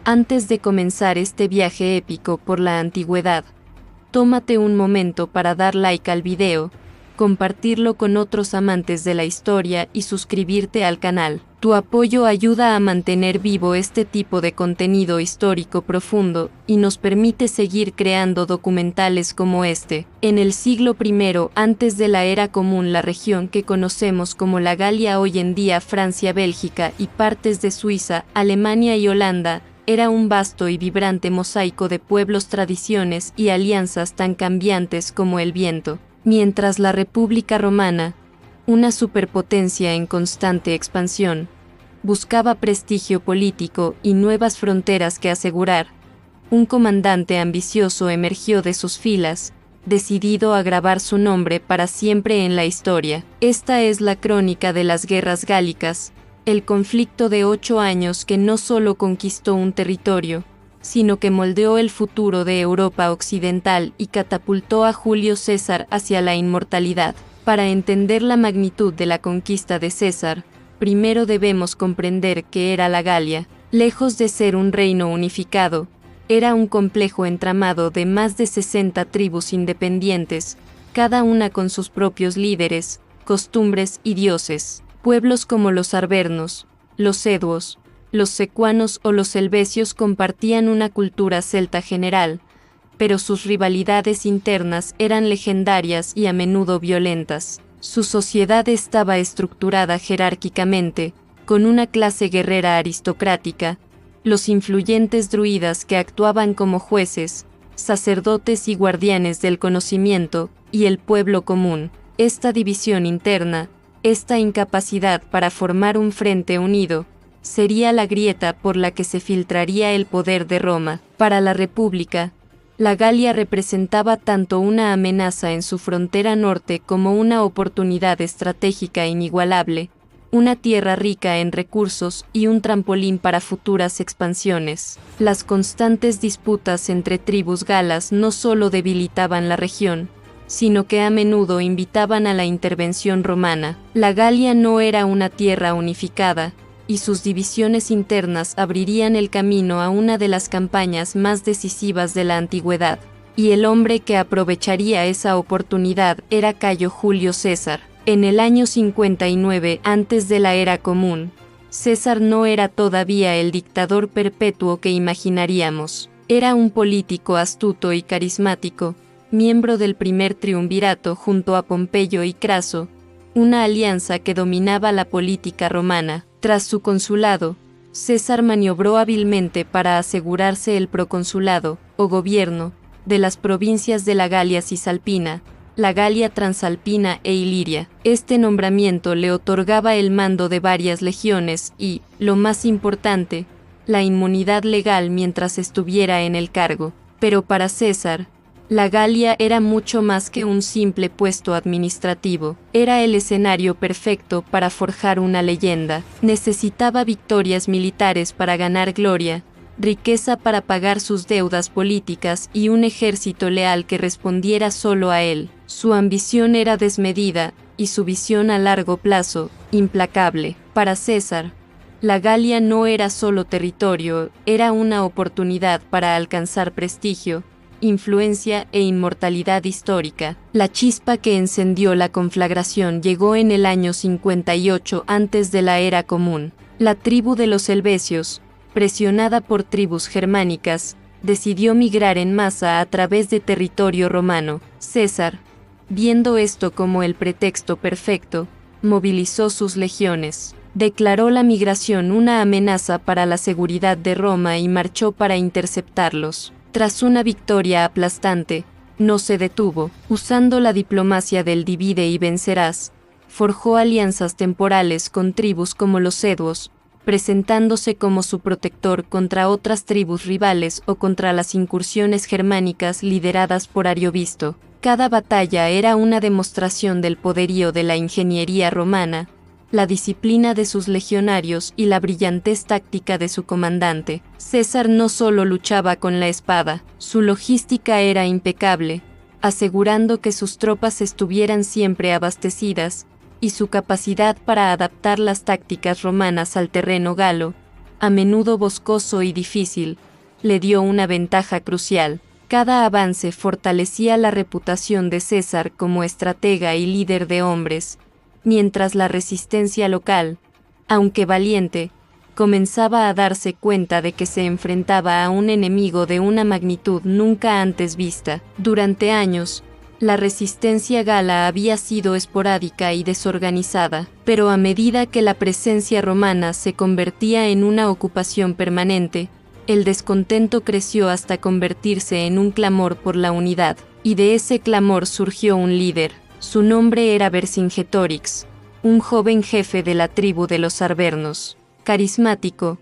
Antes de comenzar este viaje épico por la antigüedad, tómate un momento para dar like al video, compartirlo con otros amantes de la historia y suscribirte al canal. Tu apoyo ayuda a mantener vivo este tipo de contenido histórico profundo y nos permite seguir creando documentales como este. En el siglo I antes de la era común, la región que conocemos como la Galia, hoy en día Francia, Bélgica y partes de Suiza, Alemania y Holanda, era un vasto y vibrante mosaico de pueblos, tradiciones y alianzas tan cambiantes como el viento. Mientras la República Romana, una superpotencia en constante expansión, buscaba prestigio político y nuevas fronteras que asegurar, un comandante ambicioso emergió de sus filas, decidido a grabar su nombre para siempre en la historia. Esta es la crónica de las guerras gálicas, el conflicto de 8 años que no solo conquistó un territorio, sino que moldeó el futuro de Europa occidental y catapultó a Julio César hacia la inmortalidad. Para entender la magnitud de la conquista de César, primero debemos comprender qué era la Galia. Lejos de ser un reino unificado, era un complejo entramado de más de 60 tribus independientes, cada una con sus propios líderes, costumbres y dioses. Pueblos como los arvernos, los eduos, los secuanos o los helvecios compartían una cultura celta general, pero sus rivalidades internas eran legendarias y a menudo violentas. Su sociedad estaba estructurada jerárquicamente, con una clase guerrera aristocrática, los influyentes druidas que actuaban como jueces, sacerdotes y guardianes del conocimiento, y el pueblo común. Esta división interna, esta incapacidad para formar un frente unido, sería la grieta por la que se filtraría el poder de Roma. Para la República, la Galia representaba tanto una amenaza en su frontera norte como una oportunidad estratégica inigualable, una tierra rica en recursos y un trampolín para futuras expansiones. Las constantes disputas entre tribus galas no solo debilitaban la región, sino que a menudo invitaban a la intervención romana. La Galia no era una tierra unificada, y sus divisiones internas abrirían el camino a una de las campañas más decisivas de la antigüedad. Y el hombre que aprovecharía esa oportunidad era Cayo Julio César. En el año 59 antes de la era común, César no era todavía el dictador perpetuo que imaginaríamos. Era un político astuto y carismático, miembro del primer triunvirato junto a Pompeyo y Craso, una alianza que dominaba la política romana. Tras su consulado, César maniobró hábilmente para asegurarse el proconsulado, o gobierno, de las provincias de la Galia Cisalpina, la Galia Transalpina e Iliria. Este nombramiento le otorgaba el mando de varias legiones y, lo más importante, la inmunidad legal mientras estuviera en el cargo. Pero para César, la Galia era mucho más que un simple puesto administrativo. Era el escenario perfecto para forjar una leyenda. Necesitaba victorias militares para ganar gloria, riqueza para pagar sus deudas políticas y un ejército leal que respondiera solo a él. Su ambición era desmedida, y su visión a largo plazo, implacable. Para César, la Galia no era solo territorio, era una oportunidad para alcanzar prestigio, influencia e inmortalidad histórica. La chispa que encendió la conflagración llegó en el año 58 antes de la era común. La tribu de los helvecios, presionada por tribus germánicas, decidió migrar en masa a través de territorio romano. César, viendo esto como el pretexto perfecto, movilizó sus legiones. Declaró la migración una amenaza para la seguridad de Roma y marchó para interceptarlos. Tras una victoria aplastante, no se detuvo. Usando la diplomacia del divide y vencerás, forjó alianzas temporales con tribus como los eduos, presentándose como su protector contra otras tribus rivales o contra las incursiones germánicas lideradas por Ariovisto. Cada batalla era una demostración del poderío de la ingeniería romana, la disciplina de sus legionarios y la brillantez táctica de su comandante. César no solo luchaba con la espada, su logística era impecable, asegurando que sus tropas estuvieran siempre abastecidas, y su capacidad para adaptar las tácticas romanas al terreno galo, a menudo boscoso y difícil, le dio una ventaja crucial. Cada avance fortalecía la reputación de César como estratega y líder de hombres, mientras la resistencia local, aunque valiente, comenzaba a darse cuenta de que se enfrentaba a un enemigo de una magnitud nunca antes vista. Durante años, la resistencia gala había sido esporádica y desorganizada, pero a medida que la presencia romana se convertía en una ocupación permanente, el descontento creció hasta convertirse en un clamor por la unidad, y de ese clamor surgió un líder. Su nombre era Vercingetorix, un joven jefe de la tribu de los Arvernos, carismático,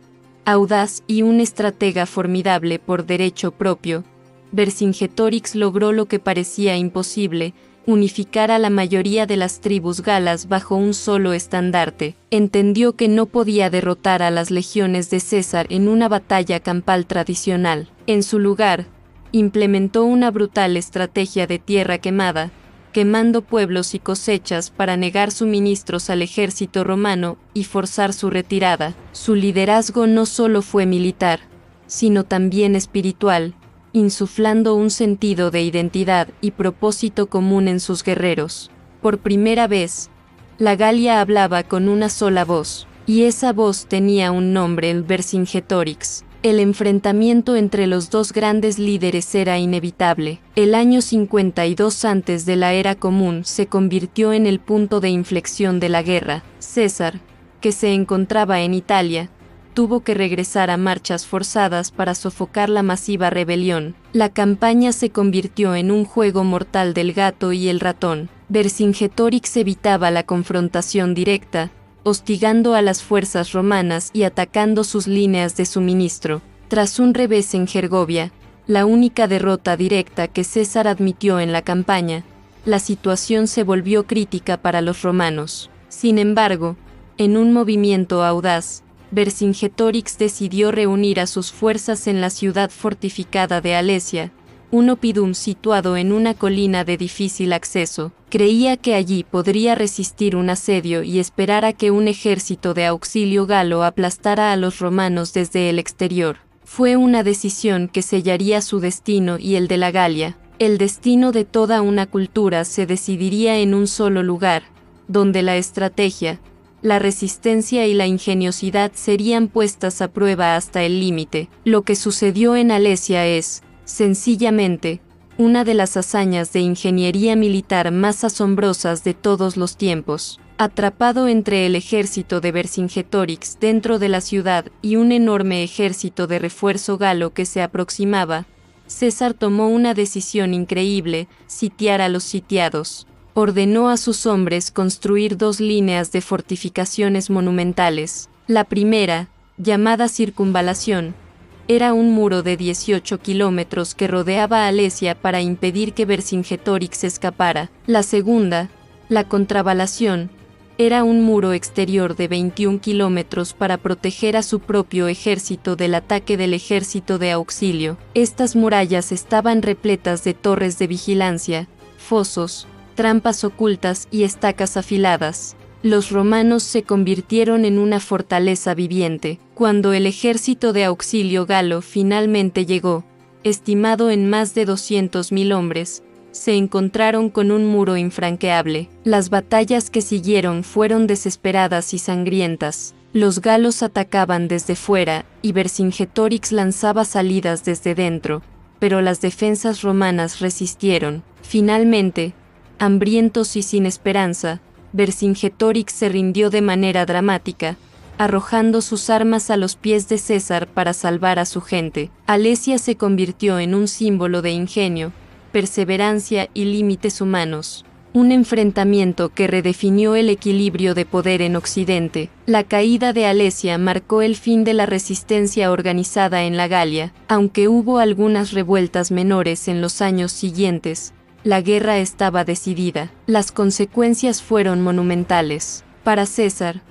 audaz y un estratega formidable por derecho propio. Vercingetorix logró lo que parecía imposible, unificar a la mayoría de las tribus galas bajo un solo estandarte. Entendió que no podía derrotar a las legiones de César en una batalla campal tradicional. En su lugar, implementó una brutal estrategia de tierra quemada, quemando pueblos y cosechas para negar suministros al ejército romano y forzar su retirada. Su liderazgo no solo fue militar, sino también espiritual, insuflando un sentido de identidad y propósito común en sus guerreros. Por primera vez, la Galia hablaba con una sola voz, y esa voz tenía un nombre: el Vercingetorix. El enfrentamiento entre los dos grandes líderes era inevitable. El año 52 antes de la Era Común se convirtió en el punto de inflexión de la guerra. César, que se encontraba en Italia, tuvo que regresar a marchas forzadas para sofocar la masiva rebelión. La campaña se convirtió en un juego mortal del gato y el ratón. Vercingetorix evitaba la confrontación directa, hostigando a las fuerzas romanas y atacando sus líneas de suministro. Tras un revés en Gergovia, la única derrota directa que César admitió en la campaña, la situación se volvió crítica para los romanos. Sin embargo, en un movimiento audaz, Vercingetorix decidió reunir a sus fuerzas en la ciudad fortificada de Alesia, un oppidum situado en una colina de difícil acceso. Creía que allí podría resistir un asedio y esperar a que un ejército de auxilio galo aplastara a los romanos desde el exterior. Fue una decisión que sellaría su destino y el de la Galia. El destino de toda una cultura se decidiría en un solo lugar, donde la estrategia, la resistencia y la ingeniosidad serían puestas a prueba hasta el límite. Lo que sucedió en Alesia es, sencillamente, una de las hazañas de ingeniería militar más asombrosas de todos los tiempos. Atrapado entre el ejército de Vercingetorix dentro de la ciudad y un enorme ejército de refuerzo galo que se aproximaba, César tomó una decisión increíble: sitiar a los sitiados. Ordenó a sus hombres construir dos líneas de fortificaciones monumentales. La primera, llamada Circunvalación, era un muro de 18 kilómetros que rodeaba a Alesia para impedir que Vercingetorix escapara. La segunda, la Contravalación, era un muro exterior de 21 kilómetros para proteger a su propio ejército del ataque del ejército de auxilio. Estas murallas estaban repletas de torres de vigilancia, fosos, trampas ocultas y estacas afiladas. Los romanos se convirtieron en una fortaleza viviente. Cuando el ejército de auxilio galo finalmente llegó, estimado en más de 200.000 hombres, se encontraron con un muro infranqueable. Las batallas que siguieron fueron desesperadas y sangrientas. Los galos atacaban desde fuera, y Vercingetorix lanzaba salidas desde dentro, pero las defensas romanas resistieron. Finalmente, hambrientos y sin esperanza, Vercingetorix se rindió de manera dramática, arrojando sus armas a los pies de César para salvar a su gente. Alesia se convirtió en un símbolo de ingenio, perseverancia y límites humanos. Un enfrentamiento que redefinió el equilibrio de poder en Occidente. La caída de Alesia marcó el fin de la resistencia organizada en la Galia. Aunque hubo algunas revueltas menores en los años siguientes, la guerra estaba decidida. Las consecuencias fueron monumentales. Para César,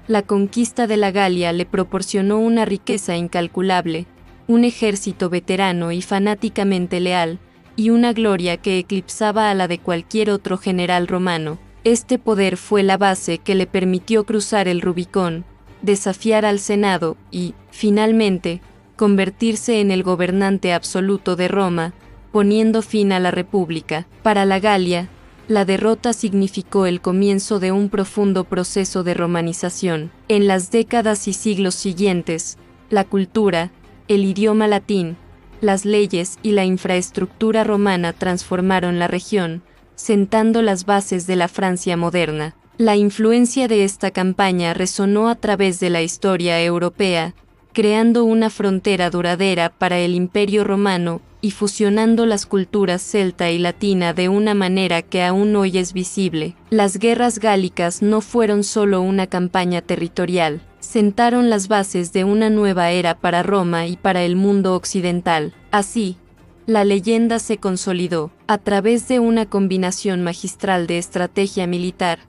la conquista de la Galia le proporcionó una riqueza incalculable, un ejército veterano y fanáticamente leal, y una gloria que eclipsaba a la de cualquier otro general romano. Este poder fue la base que le permitió cruzar el Rubicón, desafiar al Senado y, finalmente, convertirse en el gobernante absoluto de Roma, poniendo fin a la República. Para la Galia, la derrota significó el comienzo de un profundo proceso de romanización. En las décadas y siglos siguientes, la cultura, el idioma latín, las leyes y la infraestructura romana transformaron la región, sentando las bases de la Francia moderna. La influencia de esta campaña resonó a través de la historia europea, creando una frontera duradera para el Imperio Romano y fusionando las culturas celta y latina de una manera que aún hoy es visible. Las guerras gálicas no fueron solo una campaña territorial, sentaron las bases de una nueva era para Roma y para el mundo occidental. Así, la leyenda se consolidó, a través de una combinación magistral de estrategia militar,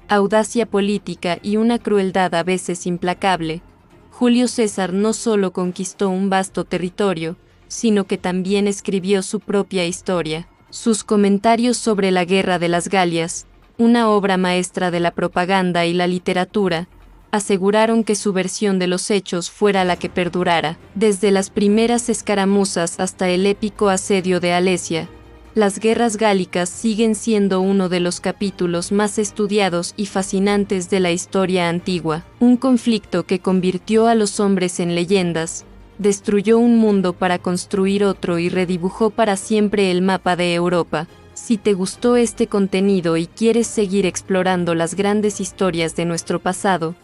audacia política y una crueldad a veces implacable. Julio César no solo conquistó un vasto territorio, sino que también escribió su propia historia. Sus comentarios sobre la Guerra de las Galias, una obra maestra de la propaganda y la literatura, aseguraron que su versión de los hechos fuera la que perdurara. Desde las primeras escaramuzas hasta el épico asedio de Alesia, las guerras gálicas siguen siendo uno de los capítulos más estudiados y fascinantes de la historia antigua. Un conflicto que convirtió a los hombres en leyendas, destruyó un mundo para construir otro y redibujó para siempre el mapa de Europa. Si te gustó este contenido y quieres seguir explorando las grandes historias de nuestro pasado,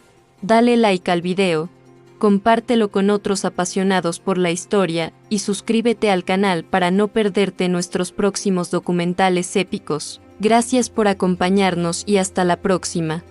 dale like al video, compártelo con otros apasionados por la historia y suscríbete al canal para no perderte nuestros próximos documentales épicos. Gracias por acompañarnos y hasta la próxima.